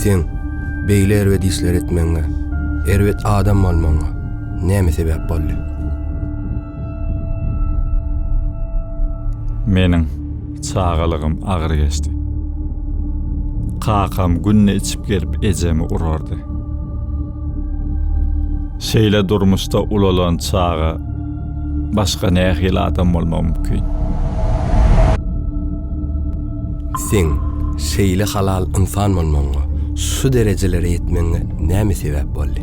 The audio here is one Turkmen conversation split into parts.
Sen beýle erwet işler etmeňe, erwet adam bolmaňa näme sebäp boldy? Meniň çağalygym agyr geçdi. Kakam günne içip gelip ejemi urardy. Şeýle durmuşda ulalan çağa başga nähil adam bolmam mümkin. Sen şeýle halal insan bolmaňa, şu derejelere ýetmeňe näme sebäp boldy?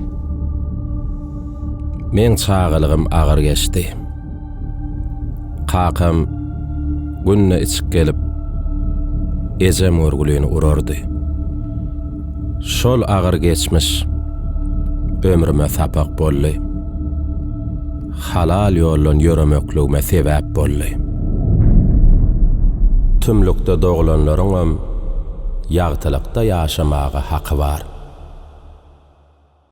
Men çağalygym agyr geçdi. Kakam günne içip gelip ejem urgulyny urardy. Şol agyr geçmiş ömrüme sapak boldy. Halal ýollan ýöremekligime sebäp boldy. Tümlükde doglanlaryňam ýagtylykda ýaşamaga haky bar.